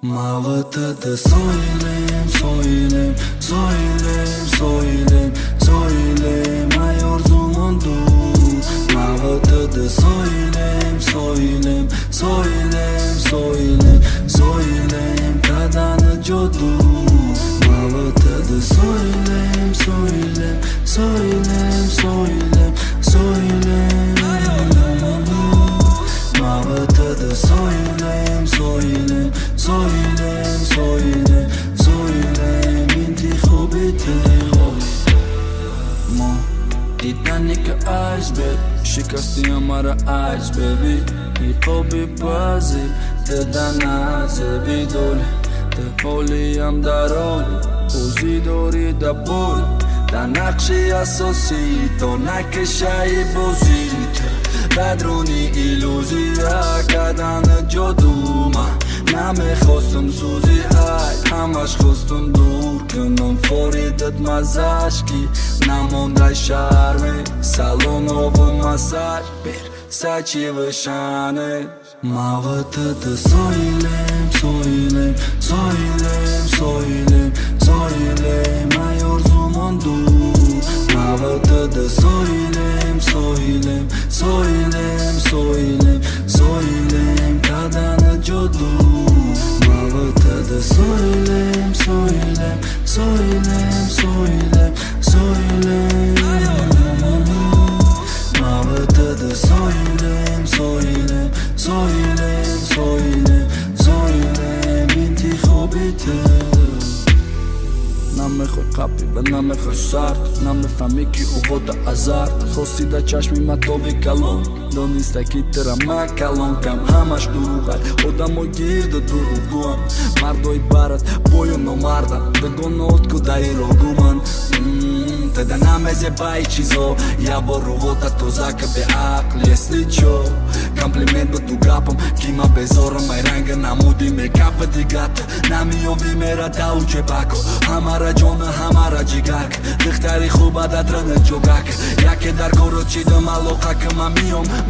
Mavıtıdı soylem, soylem, soylem, soylem, soylem Ay orzumun dur Mavıtıdı soylem, soylem, soylem, soylem, soylem Kadanı jodu Mavıtıdı soylem, soylem, soylem, soylem, soylem Mavıtıdı soylem, soylem, soylem, soylem, soylem Inti خوبیته ما دیدن یک iceberg شکستی همارا ice baby ای خوبی بازی دادن از بیدول دکولی هم دارولی اوزی دوری دبول در نقشی اساسی تو نکشایی بوزی بدرونی ایلوزیا کردن جدوما نمیخواستم سوزی های همش خواستم دور کنم فوریدت مزاشکی نمونده شرمه سالون و مساج بر سچی وشانه Mavıtıdı soylem, soylem, soylem, soylem, soylem Ay orzumun dur Mavıtıdı soylem, soylem, soylem, soylem, soylem Kadanı jodu Mavıtıdı soylem, soylem, soylem, soylem, soylem Mavıtıdı soylem, soylem, soylem, soylem, soylem Inti خوبیته نمیخوای قبی و نمیخوای سرد نمیفهمی که اوودا азарт خواستیده چشمی متوی کلون دونسته که ترا من کلون کم همش دروغ آدمو گیرده دروغوان مردای برات بою номардан بگو کدایی رو گومن Ты да нам езебай чизо Я бору вода то зака бе акл Если чо Комплимент бу гапам Кима безора май ранга намуди ме капа дигата Нами ови мера да уче бако Хамара джона хамара джигарка Дыхтари хуба да драна джогака Яке дар коро чидам алоқака ма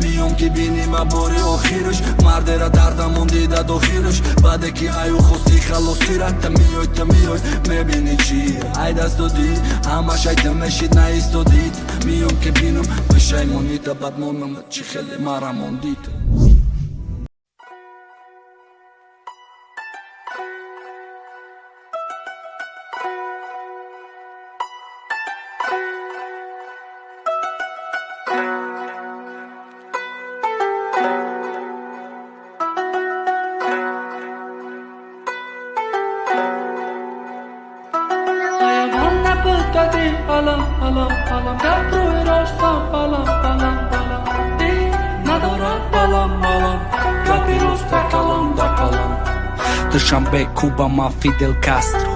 миём ки бинима бори охираш Мардера дарда мондида дохираш Баде ки аю хости халосира Та миёй мебини чи Ай даст доди Ҳамаш айтам мешид наистодид миём ки бинам пешаймонида бад монам чӣ хеле мара мондид Alam, alam, alam, gatru e rostam, alam, alam, alam Ti nadorat, alam, alam, gapi rosta, kalam, da kalam Dushanbe, Cuba, ma Fidel Castro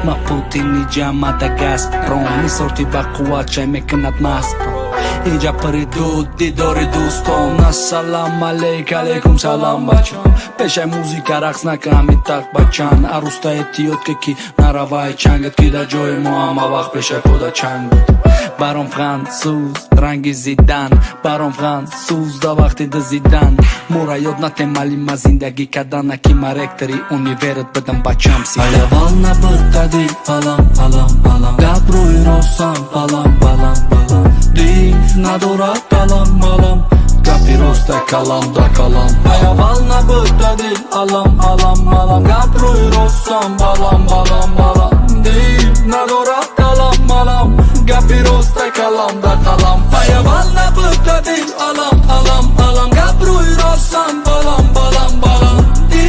Ma Putin, Nija, Madagasparom Mi sorti ba kuačaj me kënat naspro Ija për i du, didori duston Assalam alejk, aleikum salam baqan Peshaj muzika raks na kami tak baqan Arusta e tiot ke ki naravaj qangët Ki da gjoj mua ma vaq peshaj poda qangët Baron francuz, rangi zidan Baron francuz, da vaqti dë zidan Mura jod na temali ma zindagi Kadana ki ma rektëri univerët bëdëm baqam si Aya valna bëttadi, alam, alam, alam Gabru i rosam, alam, alam, alam Di nadorat, alam, alam Gapi rosta, kalam, da kalam Aya valna bëttadi, alam, alam, alam Gabru i rosam, alam, alam, alam Di nadorat, alam, alam Gapi rosta, kalam, da kalam Aya valna bëttadi, alam, alam, alam Gabru i rosam, alam, alam, alam Di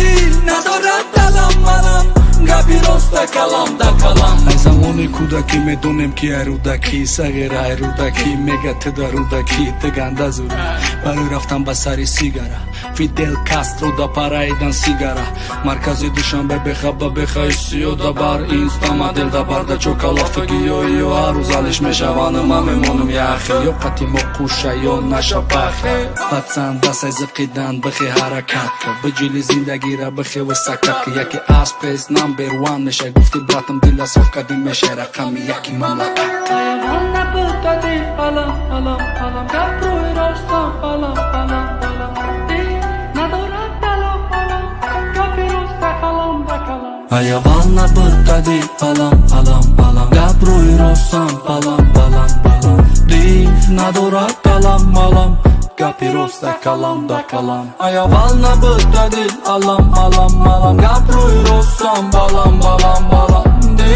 nadorat, alam, alam Gapi rosta, kalam, da kalam Ай замони кудаки медонем ки ай рудаки Сағира ай рудаки мега тыда рудаки Тыганда зури барои рафтан ба сари сигара Фидел Кастро да параидан сигара Маркази Душанбе бехаба бехаиш сиёда бар Инста модель да бар да чокалафа гиё иё ҳаррӯз алиш мешаванам ма мемонам яхи ё қати мо қуша ё наша пахи пацан дасай зиқидан бихи ҳаракат ка биҷили зиндагира бихи ва сакат ки яке аспес number one мешай гуфти братам дила соф кади мешай рақами яки мамлакат Ayağına bıttadı, alam, alam, alam Gabru e rostam, alam, alam, alam Ti nadorat, alam, alam Gapi rosta, kalam, Ayavana bătădii palam, palam, palam Gabru rosan palam, palam, palam Di nadorat kalam, malam Gapiros da kalam, da kalam Ayavana bătădii alam, alam, alam Gabru rosan palam, palam, palam Di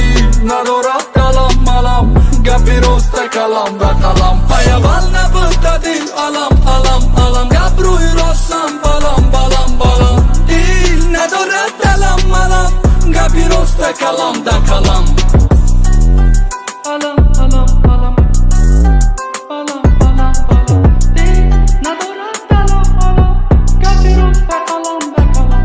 nadorat kalam, malam Gapiros da kalam, da kalam Ayavana bătădii alam, alam, alam Gabru rosan palam, palam, palam Di nadorat kalam, malam Gapiros da kalam, da kalam Alam, alam, alam Alam, alam, alam Di nadorat kalam, alam Gapiros da kalam, da kalam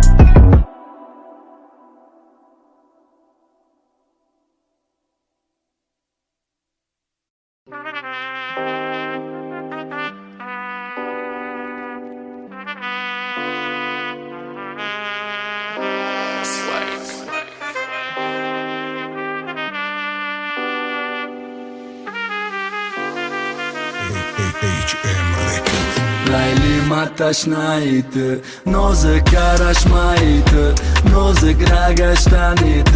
HM Records. Laili matashnayt, nozy karashmayt, nozy gragashtanit,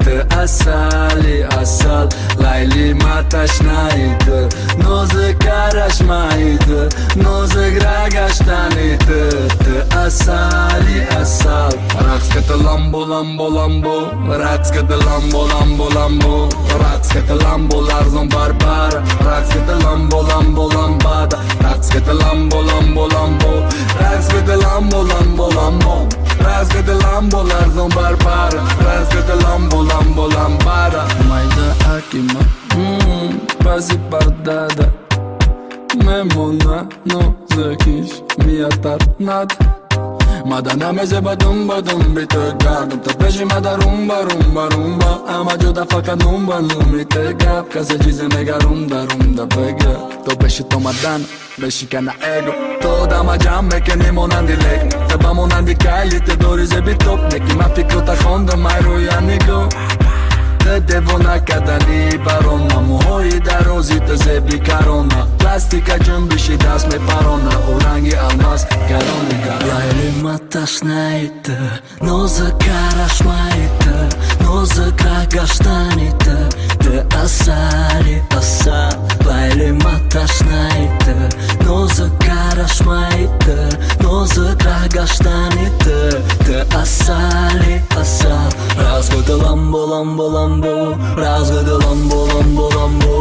te asali asal. Laili matashnayt, nozy karashmayt, nozy gragashtanit, te asali asal. Rakskata lambo lambo lambo, rakskata lambo lambo lambo, rakskata lambo larzon barbara, rakskata lambo lambo lambada, rakskata lambo lambo lambo, rakskata lambo lambo lambo, rakskata lambo larzon barbara, rakskata lambo lambo lambada. Mayda akima, bazi bardada, memona no zakish miatar nada. Madana meze badum badum bite gardım Tepeji mada rumba rumba rumba Ama joda faka numba numri te gap Kaze jize mega rumda rumda bege To beshi to madana, beshi kana ego To dama jam meke ni monandi lek Teba monandi kajli te dorize bitop Neki ma fikro ta honda majru ja nigo Te devona kada li barona Muhoji da rozi te zebi karona Plastika gjëmbishi das me parona Orangi almas karonika Lajli matashnajt Nozë karashmajt Nozë kragashtanit Te asali asal Lajli matashnajt Nozë karashmajt Nozë kragashtanit Te asali asal Razgëtë lambo lambo lambo Razgëtë lambo lambo lambo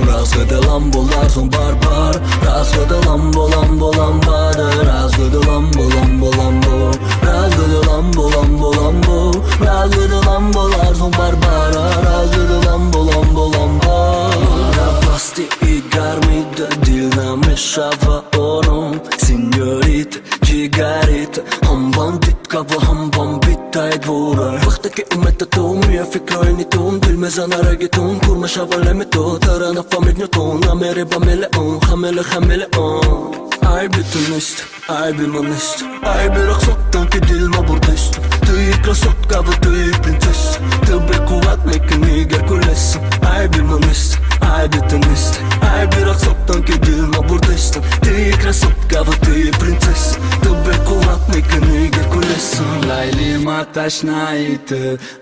Razgëtë lambo larzon barbar Razgëtë lambo lambo lambada Razgëtë lambo lambo lambo Razgëtë lambo lambo lambo Razgëtë lambo larzon barbara Razgëtë lambo lambo lambada Pasti i garmit Dilna me shava onon Signorit, cigarit Hamban ditka ve hamban bittayt vura Vaktaki umetta tom Mia fikrojni tom Dil me zana reggaeton Kurma shava lemeto Tarana familj ton Amere ba meleon Hamele hameleon Aj bir tunist, aj bir manist Aj bir aksoktan ki dil ma burdist Tüyük krasokka ve tüyük prinses Tıbbe kuvat mekin niger kulesin Aj bir manist, aj bir tunist Aj bir aksoktan ki dil ma burdist Tüyük krasokka ve tüyük prinses Tıbbe kuvat mekin niger kulesin Lajli matashnajt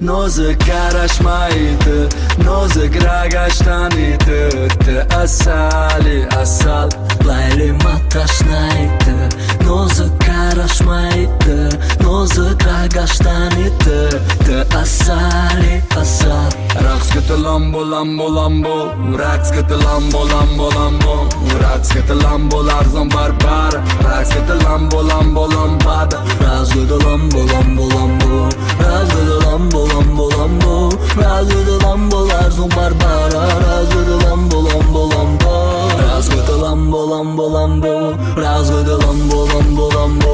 Nozë karashmajt Nozë gragashtanit Te asali asal Lajli matashnajt Nozë karashmajt Nozë kragashtanit Te asali asal Raks këtë lambo lambo lambo Raks këtë lambo lambo lambo Raks këtë lambo larzon barbara Raks këtë lambo lambo lambada Raks këtë lambo lambo lambo Raks këtë lambo lambo lambo Raks këtë lambo larzon barbara Raks këtë lambo lambo lambo Raks këtë lambo lambo lambo Raks këtë lambo lambo lambo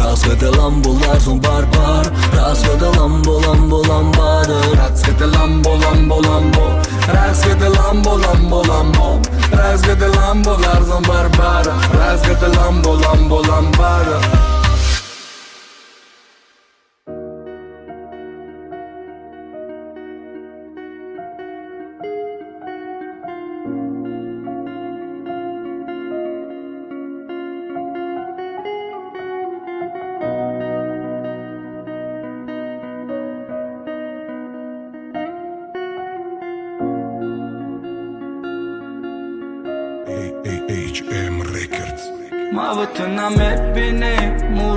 Raks këtë lambo larzon barbara Raks këtë lambo lambo lambada Raks këtë lambo lambo lambo Raks këtë lambo lambo lambo Raks këtë lambo larzon barbara Raks këtë lambo lambo lambada ماوت نمیبینی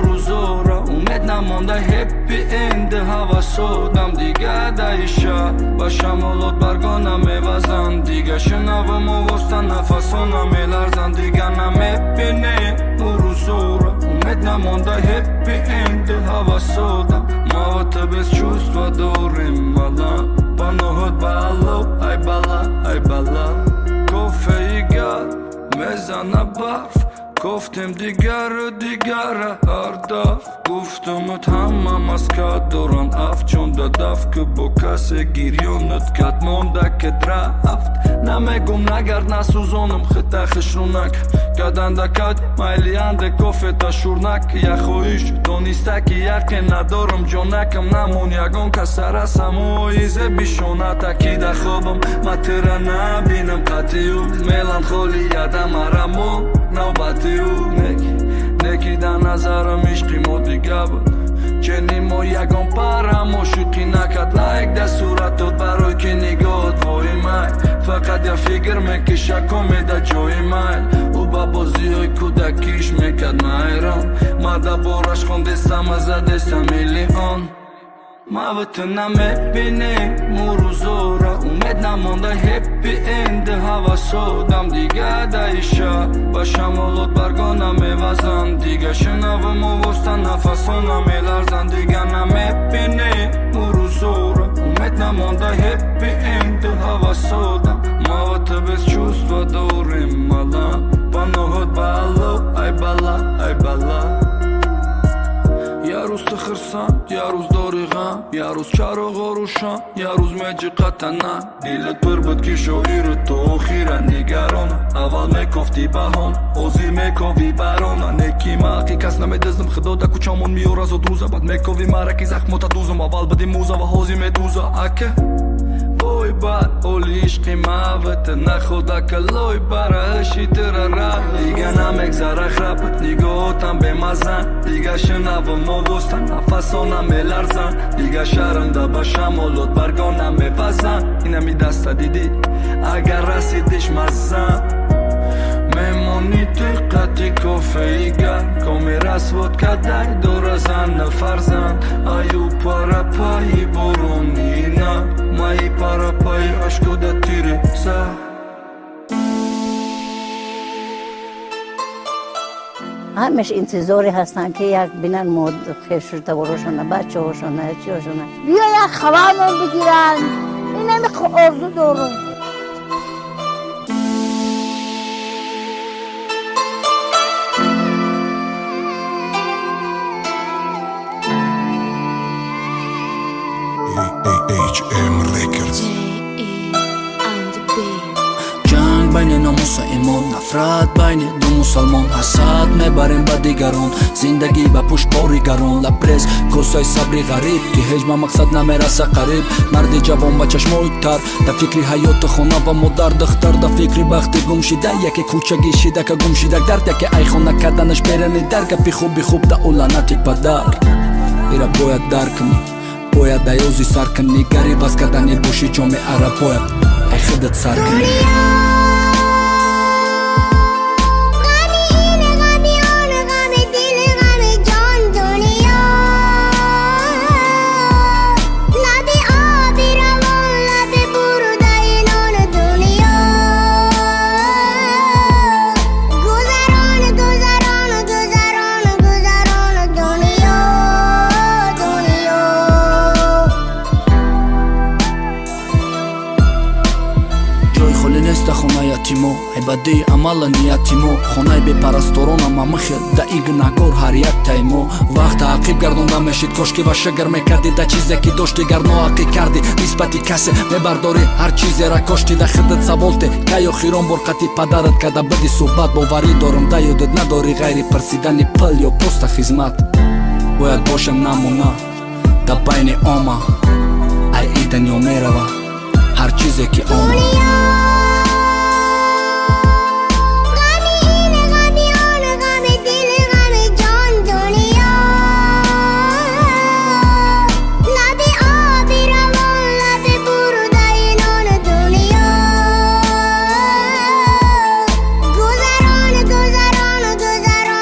روزورا امید نمانده هپی اند هوا شدم دیگه دایشا باشم ولود برگا نمیوزن دیگه شنوم و وستن نفسا نمیلرزن دیگه نمیبینی روزورا امید نمانده هپی اند هوا شدم ماوت без чувства дорим мала панохот балло ай бала кофе и гад мезана барф گفتم دیگر ارداف گفتمت همم از کات دوران اف چون دادف که با کسی گیریونت کت مونده که رفت نمیگم نگرد نسوزانم خطه خشرونک کدنده کت مایلیانده کافه تا شورنک یخویش دانسته که یقین ندارم جانکم نمون یگان که سرسم و ایزه بیشونه تکیده خوابم ما تیره نبینم قطعیو ملانخولی یدم ارمو نوبتیو نکی در نظرم عشقی ما دیگه بود چنین ما یگان پرم و شوقی نکد لایک در صورتت برای که نگاهت وای من فقط یا فکر میکشه کمیده جای من او با بازی های کودکیش میکد مهران ما در بارش خوندستم از دستم میلیون ماوت نمیبینی روزورا امید نمانده هپی اند هوا شدم دیگه دایشا باشم ولود برگا نمیوزن دیگه شنوم و وستن نفسا نمیلرزن دیگه نمیبینی روزورا امید نمانده هپی اند هوا شدم ماوت без чувства дорим мала панохот балло ай бала یه روز تخرسان یه روز داری غم یه روز چراغ روشن یه روز میجی قطنن دیلت پر بود که شویر تو خیره نگران اول میکفتی بهان اوزی میکوی بران نکی ماکی کس نمیدزدم خدا دا کچامون میور از دوزه بعد میکوی مرکی زخموتا دوزم اول بدی موزه و حوزی میدوزه اکه وای بر اولی عشقی موت نخودا که لای برشی تر را دیگه نمیگذره خرابت نگاهتم به مزن دیگه شنوم و وستن نفسا نمیلرزن دیگه شرمده باشم ولود برگا نمیوزن اینمی دست دیدی اگر رسیدیش مزن میمونی دقتی کافه گر کمی رسوت کدای دور زن فرزند ایو پارا پایی برونی نه مایی پارا پایی عشقو دا تیری سه همش انتظاری هستن که یک بینن مود خیشورتا بروشونه بچه هاشونه چی هاشونه بیا یک خبرمون بگیرن این همه آرزو دارم HM Records. جنگ بین ناموس و ایمان نفرت بین دو مسلمان حسد میبریم به دیگران زندگی به پشت باریگران لبریز کوسای صبری غریب که هیچ به مقصد نمیرسه قریب مردی جوان با چشمای تر در فکری حیات خونه و مادر دختر در فکری بخت گم شده یکی کوچگی شده که گم شده درد یکی ای خونه کردنش بیرنی در که بی خوب در اولانتی پدر ایره باید درک کنی باید دیوزی سر کنی گریب از کردنی بوشی جامعه را باید ای خودت سر کنی خونه یتیمو عبادی عمل نیتیمو خونه بی پرستوران اما مخیر دا ایگناگور هر یک تایمو وقت عقیب گردونده میشید کشکی و شگر میکردی دا چیزی که داشتی گر ناحقی کردی نسبتی کسی میبرداری هر چیزی را کشتی دا خودت سوالتی که یا خیران برقتی پدرت که دا بدی صحبت باوری دارم دا یادت نداری غیری پرسیدنی پل یا پست خدمت باید باشم نمونه دا بین آما ای ای دنیا میروا هر چیزی که آما گذران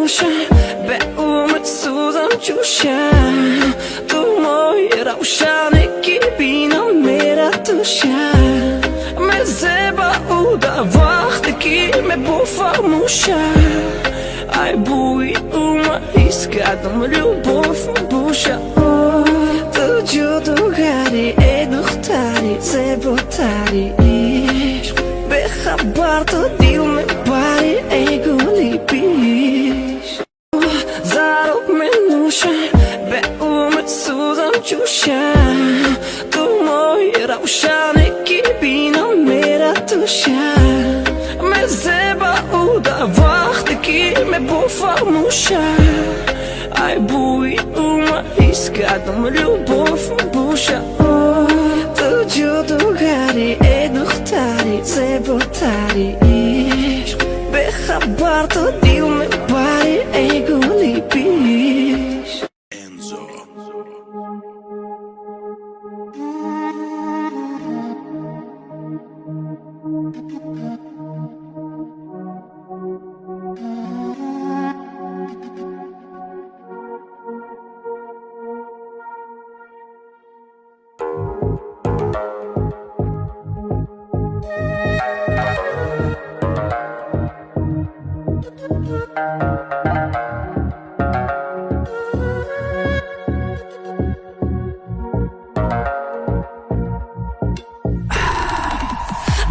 نوشم به امید سوزم جوشم تو مای روشنگی بینم میره توشم مثل با وقتی که می فراموشم ای بوی اومد حس کردم любовь بوشه تو جادوگری ای دختری زیباتری عشق به خبر تو دیل میبری ای گلی بیش زرب می نوشم به امید سوزم جوشم تو مای روشنگی بینم میره توشم مثل با وقتی که می فراموشم ای بوی اومد حس کردم любовь بوشه تو جادوگری ای دختری زیباتری عشق به خبر تو دیل میبری ای گلی بیش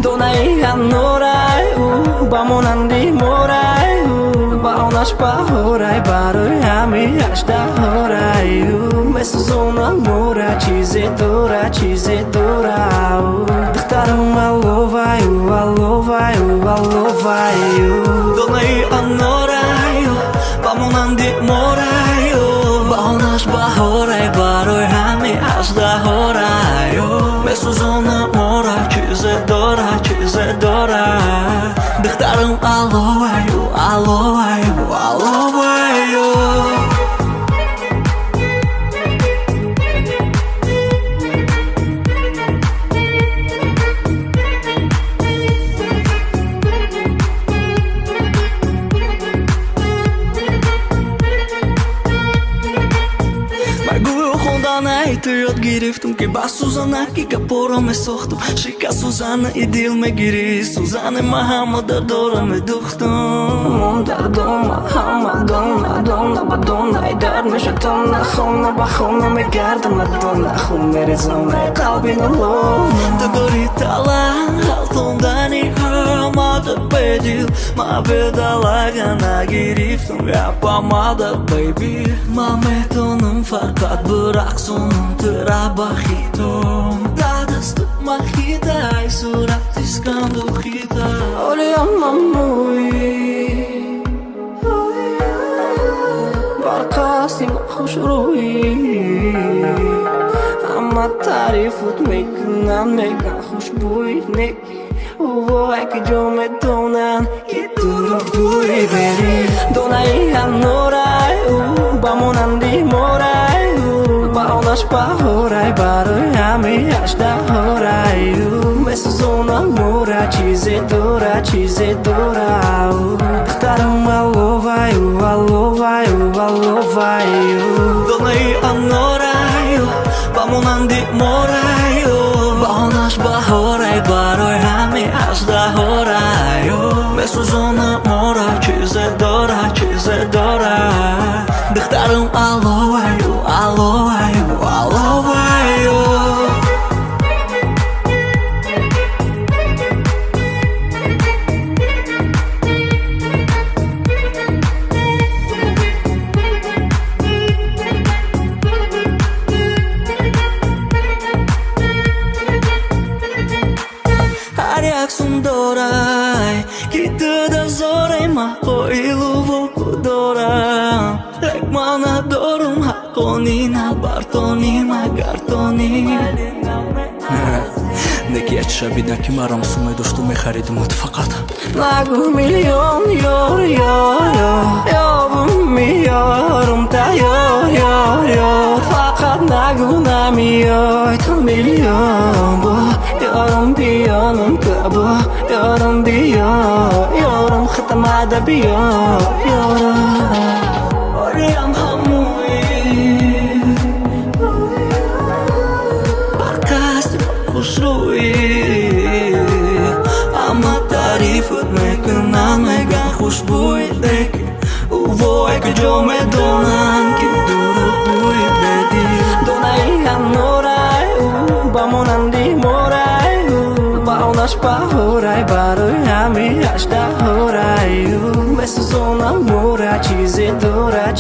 دونای هنورای با مونندی مورای با اونش بهورای برای همی هشته هورای مثل زونا مورا چیزی دورا دخترم аловай دونای هنورای با مونندی مورای با اونش بهورای برای همی هشته هورای مثل زونا مورا چیزی دورا دخترم аловай تو یاد گرفتم که با سوزانه که کپورم ساختم شکا سوزانه ای دل میگیری سوزانه ما همه در دورم دختم من دردم همه دون ای درد میشه تم نخونه با خونه میگردم ندون نخون میریزم ای قلبی نلو تو داری تلان حالتوندانی همه بدیل ما بدالاga نگرفتم yapamadı baby ما میتونم فقط برقصونم Trabajitom Радость мохито И сурат искам духита Олиям мамуй Баркасим хушруй Ама тарифут мекнан мекан хушбуйник Увой ки джо метонан Ки турбуй бери Донай ханорай Ба монанди морай Баунаш пахорай барои ҳами ҳашта ҳорай Месл зона мора чизе дора Духтарам аловай Донаи анорай ба монанди морай Баунаш пахорай барои ҳами ҳашта ҳорай Месл зона мора чизе дора Духтарам аловай Sundorai Kita da zorai mako iluvoku doram Rekmana dorum hakonina Bartoni magartoni Neki etşabida ki maram sumay dostu mekharidum at fakat Nagu milyon yor Yavum mi yorum ta yor Fakat nagu namiyoy ta milyon bu Yorum biyanım kabu Yorum biyo Yorum khitama da biyo Yorum خوشبویده که وای کجا میدونن که دروغ بویده دی دونه هم نورای با مانندی مورای با اونش بهورای برای همه هشته هورای میسوزونم مورا چیزی دورا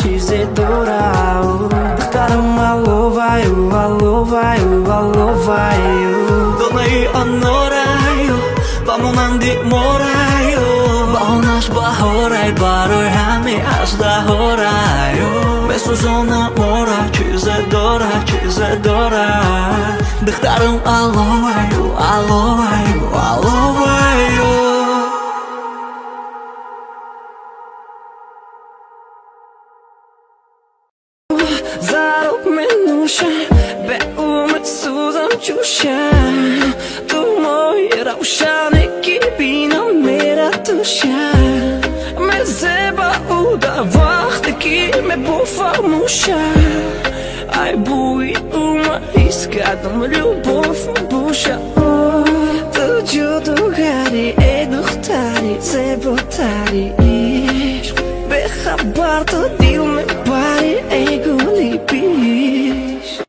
دخترم аловаю دونه هم نورای با مانندی مورای با اونش بهورای برای همه هشته هورای میسوزونم مورا چیزی دورا دخترم аловаю Заруб минуша, به امید سوزم جوشم تو مای روشنه که بینم میره توشم مزه او در وقتی که می فراموشم ای بوی اومد حس کردم любовь بوشم تو جادوگری ای دختری زیباتری عشق به خبر تو دیل میبری ای گلی بیش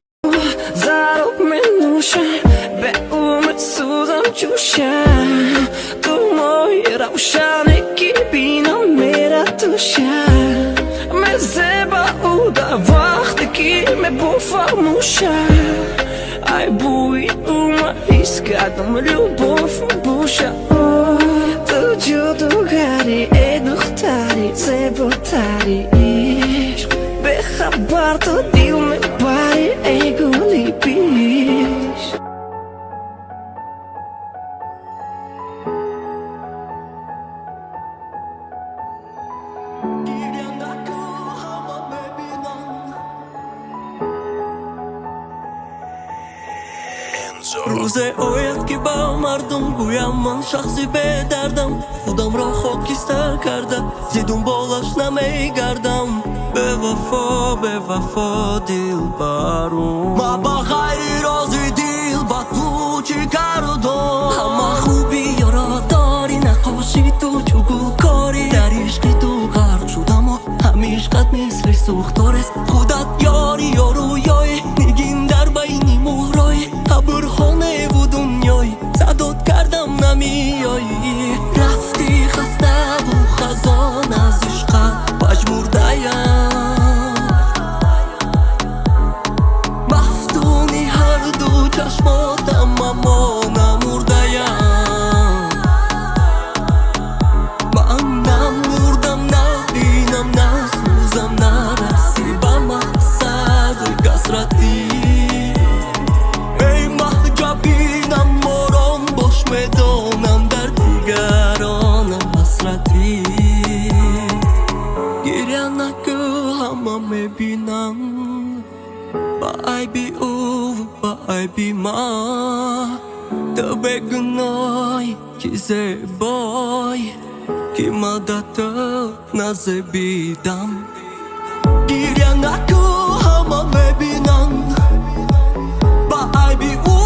زرب منوشم به امید سوزم جوشم تو مای روشنه که بینم میره توشم مزه او در وقتی که می فراموشم ای بوی اومد حس کردم любовь بوشم تو جادوگری ای دختری زیباتری عشق به خبر تو دیل میبری ای گلی بیش روزه آید که با مردم گویم من شخصی به دردم خودم را خاکستر کردم زیدون بالاش نمیگردم به وفا دل برون ما با خیلی رازی دل با تو چی کردم همه خوبی یارا داری نقاشی تو چگو کاری در عشقی تو غرق شدم و همیش قد مثل سوختارست خودت یاری رویای نگین در بینی مهرای برخانه و دنیای صدات کردم نمیایی رفتی خسته و خزان از عشقت پژمرده‌ام مفتونی هر دو چشماتم اما نمرده‌ام من نمردم نبینم نسوزم نرسی به مقصد و کسرتی جبینم مارم باش میدانم در دیگرانم حسرتی گریه نکو همه میبینم با عیبی او و با عیبی ما تو بگنای که زیبای که مدت تو نزبیدم گریه نکو همه میبینم با عیبی او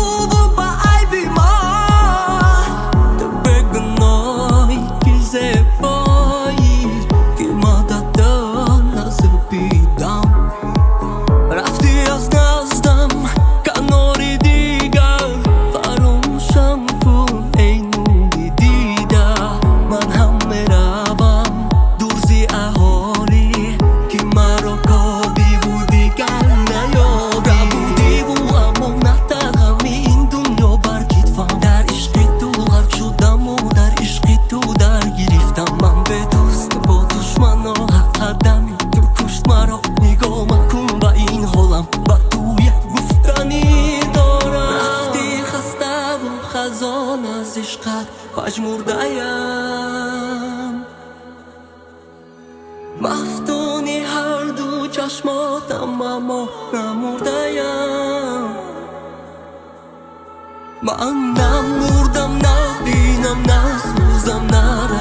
خزان از عشقت پژمرده‌ام مفتونی هر دو چشماتم اما نمرده‌ام من نمردم نبینم نسوزم نرم